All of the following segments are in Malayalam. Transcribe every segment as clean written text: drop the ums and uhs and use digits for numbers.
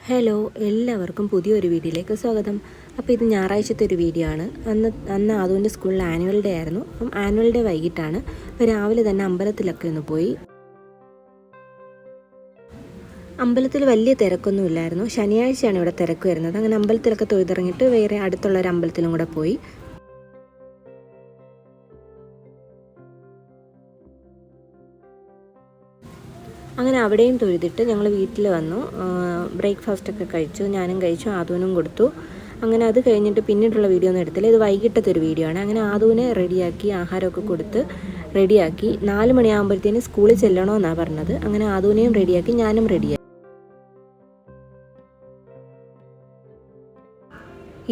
ഹലോ, എല്ലാവർക്കും പുതിയൊരു വീഡിയോയിലേക്ക് സ്വാഗതം. അപ്പോൾ ഇത് ഞായറാഴ്ചത്തെ ഒരു വീഡിയോ ആണ്. അന്ന് ആദുവിൻ്റെ സ്കൂളിൽ ആനുവൽ ഡേ ആയിരുന്നു. അപ്പം ആനുവൽ ഡേ വൈകിട്ടാണ്. അപ്പോൾ രാവിലെ തന്നെ അമ്പലത്തിലൊക്കെ ഒന്ന് പോയി. അമ്പലത്തിൽ വലിയ തിരക്കൊന്നും ഇല്ലായിരുന്നു. ശനിയാഴ്ചയാണ് ഇവിടെ തിരക്ക് വരുന്നത്. അങ്ങനെ അമ്പലത്തിലൊക്കെ തൊഴുതിറങ്ങിയിട്ട് വേറെ അടുത്തുള്ള ഒരു അമ്പലത്തിലും കൂടെ പോയി. അങ്ങനെ അവിടെയും തൊഴുതിട്ട് ഞങ്ങൾ വീട്ടിൽ വന്നു. ബ്രേക്ക്ഫാസ്റ്റൊക്കെ കഴിച്ചു, ഞാനും കഴിച്ചു, ആദൂനും കൊടുത്തു. അങ്ങനെ അത് കഴിഞ്ഞിട്ട് പിന്നീടുള്ള വീഡിയോ ഒന്നും എടുത്തില്ല. ഇത് വൈകിട്ടത്തെ ഒരു വീഡിയോ ആണ്. അങ്ങനെ ആദൂനെ റെഡിയാക്കി ആഹാരമൊക്കെ കൊടുത്ത് റെഡിയാക്കി 4 മണിയാകുമ്പോഴത്തേന് സ്കൂളിൽ ചെല്ലണമെന്നാണ് പറഞ്ഞത്. അങ്ങനെ ആദൂനെയും റെഡിയാക്കി, ഞാനും റെഡിയാക്കി.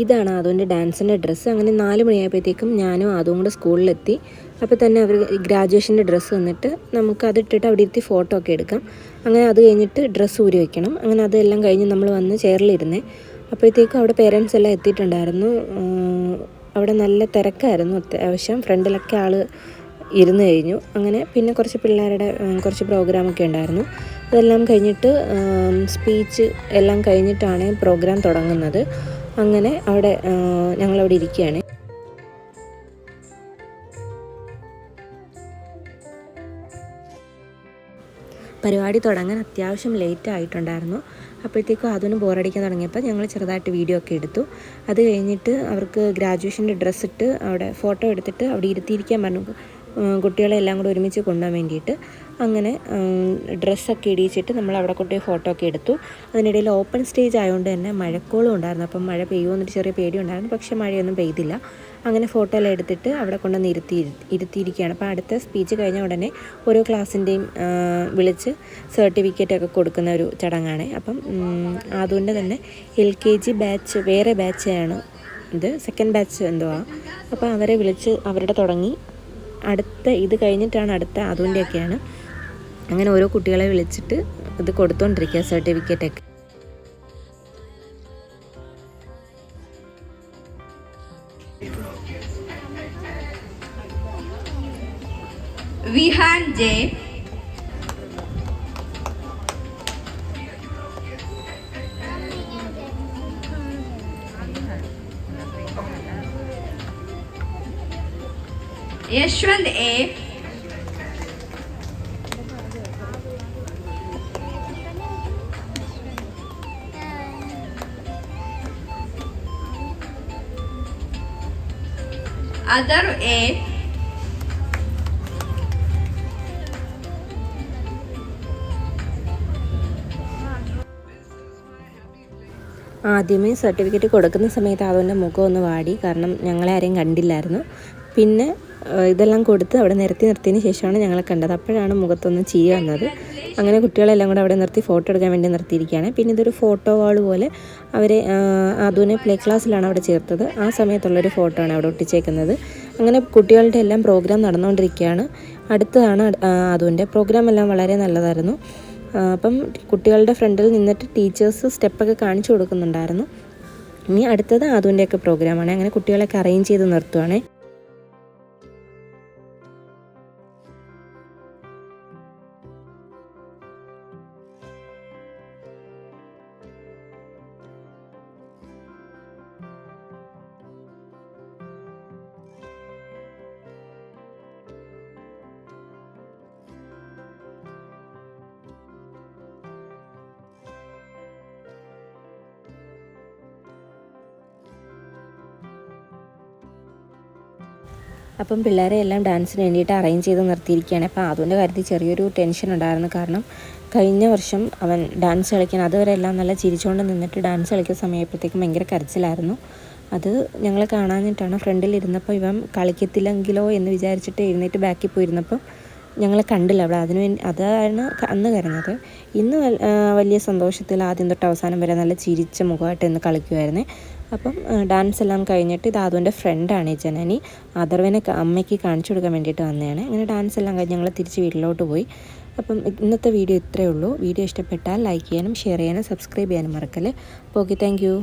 ഇതാണ് ആദൂൻ്റെ ഡാൻസിൻ്റെ ഡ്രസ്സ്. അങ്ങനെ 4 മണിയായപ്പോഴത്തേക്കും ഞാനും ആദുവും കൂടെ സ്കൂളിലെത്തി. അപ്പോൾ തന്നെ അവർ ഗ്രാജുവേഷൻ്റെ ഡ്രസ്സ് വന്നിട്ട് നമുക്ക് അതിട്ടിട്ട് അവിടെ ഇരുത്തി ഫോട്ടോ ഒക്കെ എടുക്കാം. അങ്ങനെ അത് കഴിഞ്ഞിട്ട് ഡ്രസ്സ് ഊരി വയ്ക്കണം. അങ്ങനെ അതെല്ലാം കഴിഞ്ഞ് നമ്മൾ വന്ന് ചെയറിലിരുന്നേ. അപ്പോഴത്തേക്കും അവിടെ പേരൻസ് എല്ലാം എത്തിയിട്ടുണ്ടായിരുന്നു. അവിടെ നല്ല തിരക്കായിരുന്നു. അത്യാവശ്യം ഫ്രണ്ടിലൊക്കെ ആൾ ഇരുന്ന് കഴിഞ്ഞു. അങ്ങനെ പിന്നെ കുറച്ച് പിള്ളേരുടെ കുറച്ച് പ്രോഗ്രാമൊക്കെ ഉണ്ടായിരുന്നു. അതെല്ലാം കഴിഞ്ഞിട്ട് സ്പീച്ച് എല്ലാം കഴിഞ്ഞിട്ടാണ് പ്രോഗ്രാം തുടങ്ങുന്നത്. അങ്ങനെ ഞങ്ങളവിടെ ഇരിക്കുകയാണ്. പരിപാടി തുടങ്ങാൻ അത്യാവശ്യം ലേറ്റ് ആയിട്ടുണ്ടായിരുന്നു. അപ്പോഴത്തേക്കും അതിന് ബോറടിക്കാൻ തുടങ്ങിയപ്പോൾ ഞങ്ങൾ ചെറുതായിട്ട് വീഡിയോ ഒക്കെ എടുത്തു. അത് കഴിഞ്ഞിട്ട് അവർക്ക് ഗ്രാജുവേഷൻ്റെ ഡ്രസ്സ് ഇട്ട് അവിടെ ഫോട്ടോ എടുത്തിട്ട് അവിടെ ഇരുത്തിയിരിക്കാൻ പറഞ്ഞു, കുട്ടികളെ എല്ലാം കൂടെ ഒരുമിച്ച് കൊണ്ടുപോകാൻ വേണ്ടിയിട്ട്. അങ്ങനെ ഡ്രസ്സൊക്കെ ഇടിയിച്ചിട്ട് നമ്മൾ അവിടെ കൊണ്ടുപോയി ഫോട്ടോ ഒക്കെ എടുത്തു. അതിനിടയിൽ ഓപ്പൺ സ്റ്റേജ് ആയതുകൊണ്ട് തന്നെ മഴക്കോളും ഉണ്ടായിരുന്നു. അപ്പം മഴ പെയ്യുമെന്നൊരു ചെറിയ പേടിയുണ്ടായിരുന്നു. പക്ഷേ മഴയൊന്നും പെയ്തില്ല. അങ്ങനെ ഫോട്ടോ എല്ലാം എടുത്തിട്ട് അവിടെ കൊണ്ടുവന്ന് ഇരുത്തിയിരിക്കുകയാണ്. അപ്പോൾ അടുത്ത സ്പീച്ച് കഴിഞ്ഞ ഉടനെ ഓരോ ക്ലാസ്സിൻ്റെയും വിളിച്ച് സർട്ടിഫിക്കറ്റൊക്കെ കൊടുക്കുന്ന ഒരു ചടങ്ങാണ്. അപ്പം അതുകൊണ്ട് തന്നെ LKG ബാച്ച് വേറെ ബാച്ചാണ് ഇത്, സെക്കൻഡ് ബാച്ച് എന്തോ. അപ്പോൾ അവരെ വിളിച്ച് അവരുടെ തുടങ്ങി. ഇത് കഴിഞ്ഞിട്ടാണ് അടുത്ത അതുകൊണ്ടൊക്കെയാണ്. അങ്ങനെ ഓരോ കുട്ടികളെ വിളിച്ചിട്ട് ഇത് കൊടുത്തുകൊണ്ടിരിക്കുക സർട്ടിഫിക്കറ്റൊക്കെ. Vihaan J, Yashwant A, Adhar A, ആദ്യമേ സർട്ടിഫിക്കറ്റ് കൊടുക്കുന്ന സമയത്ത് അതുകൊണ്ട് മുഖം ഒന്ന് വാടി, കാരണം ഞങ്ങളെ ആരെയും കണ്ടില്ലായിരുന്നു. പിന്നെ ഇതെല്ലാം കൊടുത്ത് അവിടെ നിർത്തിയതിന് ശേഷമാണ് ഞങ്ങളെ കണ്ടത്. അപ്പോഴാണ് മുഖത്തൊന്ന് ചിരി വന്നത്. അങ്ങനെ കുട്ടികളെല്ലാം കൂടെ അവിടെ നിർത്തി ഫോട്ടോ എടുക്കാൻ വേണ്ടി നിർത്തിയിരിക്കുകയാണ്. പിന്നെ ഇതൊരു ഫോട്ടോ വാൾ പോലെ അവരെ അതുവിനെ പ്ലേ ക്ലാസ്സിലാണ് അവിടെ ചേർത്തത്. ആ സമയത്തുള്ളൊരു ഫോട്ടോ ആണ് അവിടെ ഒട്ടിച്ചേക്കുന്നത്. അങ്ങനെ കുട്ടികളുടെ എല്ലാം പ്രോഗ്രാം നടന്നുകൊണ്ടിരിക്കുകയാണ്. അടുത്തതാണ് അതുവിൻ്റെ പ്രോഗ്രാം. എല്ലാം വളരെ നല്ലതായിരുന്നു. അപ്പം കുട്ടികളുടെ ഫ്രണ്ടിൽ നിന്നിട്ട് ടീച്ചേഴ്സ് സ്റ്റെപ്പൊക്കെ കാണിച്ചു കൊടുക്കുന്നുണ്ടായിരുന്നു. ഇനി അടുത്തത് അതുവിൻ്റെയൊക്കെ പ്രോഗ്രാമാണ്. അങ്ങനെ കുട്ടികളെയൊക്കെ അറേഞ്ച് ചെയ്ത് നിർത്തുവാണേ. അപ്പം പിള്ളേരെ എല്ലാം ഡാൻസിന് വേണ്ടിയിട്ട് അറേഞ്ച് ചെയ്ത് നിർത്തിയിരിക്കുകയാണ്. അപ്പോൾ അതുകൊണ്ട് കാര്യത്തിൽ ചെറിയൊരു ടെൻഷൻ ഉണ്ടായിരുന്നു. കാരണം കഴിഞ്ഞ വർഷം അവൻ ഡാൻസ് കളിക്കാൻ അതുവരെ എല്ലാം നല്ല ചിരിച്ചുകൊണ്ട് നിന്നിട്ട് ഡാൻസ് കളിക്കുന്ന സമയപ്പോഴത്തേക്കും ഭയങ്കര കരച്ചിലായിരുന്നു. അത് ഞങ്ങൾ കാണാനിട്ടാണ്. ഫ്രണ്ടിലിരുന്നപ്പോൾ ഇവൻ കളിക്കത്തില്ലെങ്കിലോ എന്ന് വിചാരിച്ചിട്ട് എഴുന്നേറ്റ് ബാക്കിൽ പോയിരുന്നപ്പം ഞങ്ങളെ കണ്ടില്ല അവിടെ. അതാണ് അന്ന് കരഞ്ഞത്. ഇന്ന് വലിയ സന്തോഷത്തിൽ ആദ്യം തൊട്ട് അവസാനം വരെ നല്ല ചിരിച്ച മുഖമായിട്ട് ഇന്ന് കളിക്കുമായിരുന്നേ. അപ്പം ഡാൻസ് എല്ലാം കഴിഞ്ഞിട്ട് ഇത് അതുവിൻ്റെ ഫ്രണ്ടാണ് ഈ ജനനി. അഥർവനെ അമ്മയ്ക്ക് കാണിച്ചു കൊടുക്കാൻ വേണ്ടിയിട്ട് വന്നതാണ്. അങ്ങനെ ഡാൻസ് എല്ലാം കഴിഞ്ഞ് ഞങ്ങൾ തിരിച്ച് വീട്ടിലോട്ട് പോയി. അപ്പം ഇന്നത്തെ വീഡിയോ ഇത്രയേ ഉള്ളൂ. വീഡിയോ ഇഷ്ടപ്പെട്ടാൽ ലൈക്ക് ചെയ്യാനും ഷെയർ ചെയ്യാനും സബ്സ്ക്രൈബ് ചെയ്യാനും മറക്കല്ലേ. അപ്പോൾ ഓക്കെ, താങ്ക് യു.